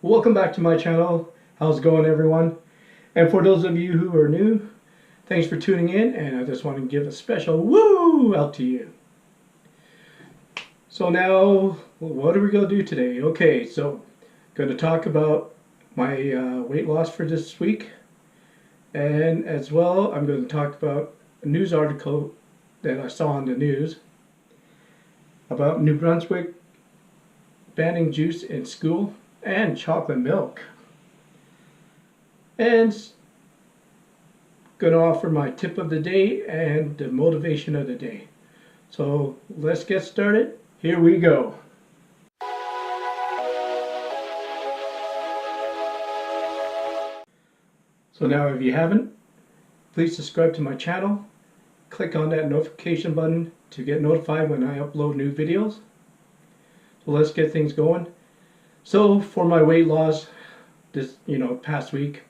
Welcome back to my channel. How's it going, everyone? And for those of you who are new, thanks for tuning in, and I just want to give a special woo out to you. So now, what are we going to do today? Okay, so going to talk about my weight loss for this week, and as well I'm going to talk about a news article that I saw on the news about New Brunswick banning juice in school and chocolate milk. And going to offer my tip of the day and the motivation of the day. So let's get started. Here we go. So now if you haven't, please subscribe to my channel. Click on that notification button to get notified when I upload new videos. So let's get things going. So for my weight loss, this past week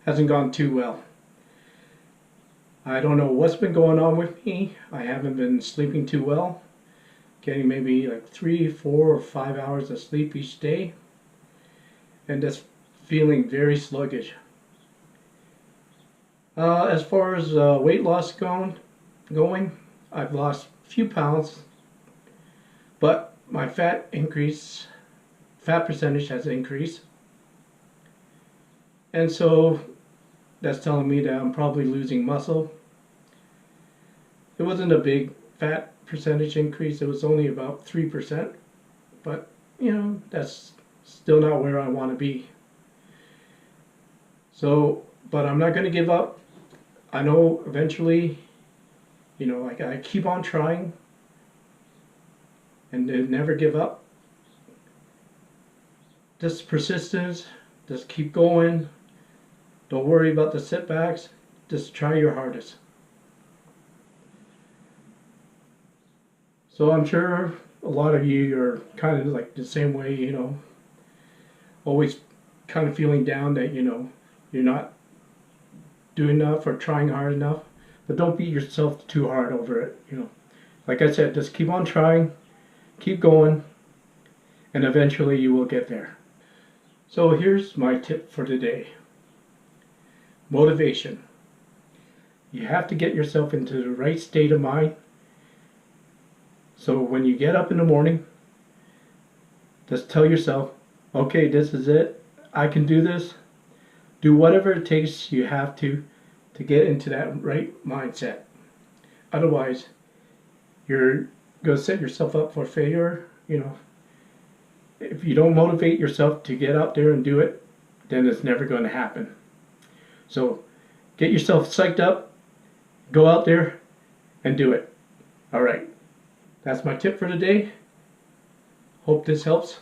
hasn't gone too well. I don't know what's been going on with me. I haven't been sleeping too well, getting maybe like 3, 4, or 5 hours of sleep each day, and just feeling very sluggish. As far as weight loss going, I've lost a few pounds, but my fat percentage has increased, and so that's telling me that I'm probably losing muscle. It wasn't a big fat percentage increase, it was only about 3%, but that's still not where I want to be. So, but I'm not going to give up. I know eventually, I keep on trying and never give up. Just persistence, just keep going. Don't worry about the setbacks, just try your hardest. So I'm sure a lot of you are kind of like the same way, always kind of feeling down that, you're not doing enough or trying hard enough. But don't beat yourself too hard over it, Like I said, just keep on trying, keep going, and eventually you will get there. So here's my tip for today. Motivation. You have to get yourself into the right state of mind. So when you get up in the morning, just tell yourself, okay, this is it. I can do this. Do whatever it takes you have to get into that right mindset. Otherwise, you're going to set yourself up for failure. If you don't motivate yourself to get out there and do it, then it's never going to happen. So get yourself psyched up, go out there and do it. All right, that's my tip for today. Hope this helps.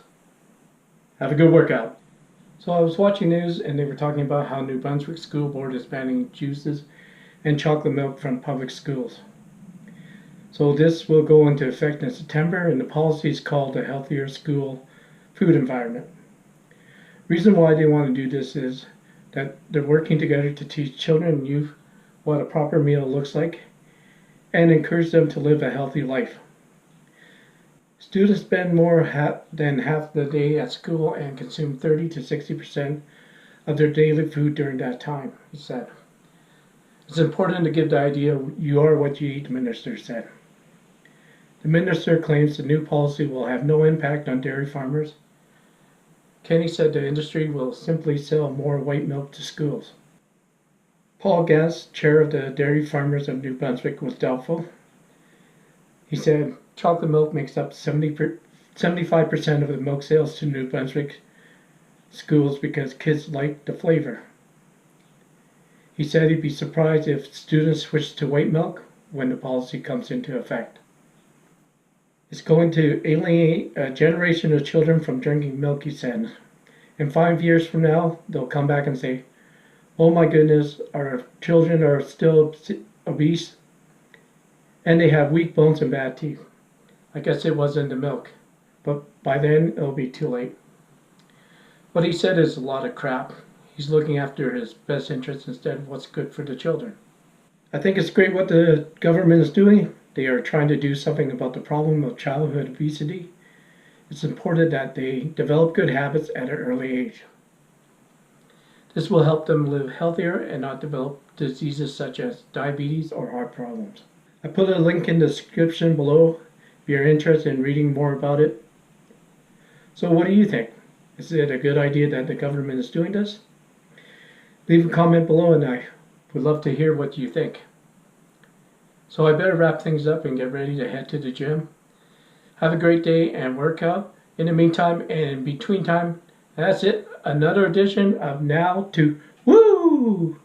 Have a good workout. So I was watching news and they were talking about how New Brunswick School Board is banning juices and chocolate milk from public schools. So this will go into effect in September, and the policy is called a healthier school food environment. Reason why they want to do this is that they're working together to teach children and youth what a proper meal looks like and encourage them to live a healthy life. Students spend more than half the day at school and consume 30 to 60% of their daily food during that time, he said. It's important to give the idea you are what you eat, the minister said. The minister claims the new policy will have no impact on dairy farmers. Kenny said the industry will simply sell more white milk to schools. Paul Gans, chair of the Dairy Farmers of New Brunswick, was doubtful. He said chocolate milk makes up 75% of the milk sales to New Brunswick schools because kids like the flavor. He said he'd be surprised if students switch to white milk when the policy comes into effect. It's going to alienate a generation of children from drinking milk, he said. In 5 years from now, they'll come back and say, oh my goodness, our children are still obese and they have weak bones and bad teeth. I guess it was in the milk, but by then it'll be too late. What he said is a lot of crap. He's looking after his best interests instead of what's good for the children. I think it's great what the government is doing. They are trying to do something about the problem of childhood obesity It's important that they develop good habits at an early age. This will help them live healthier and not develop diseases such as diabetes or heart problems. I put a link in the description below if you're interested in reading more about it. So what do you think? Is it a good idea that the government is doing this? Leave a comment below and I would love to hear what you think. So I better wrap things up and get ready to head to the gym. Have a great day and workout. In the meantime and in between time, that's it. Another edition of Now to Woo!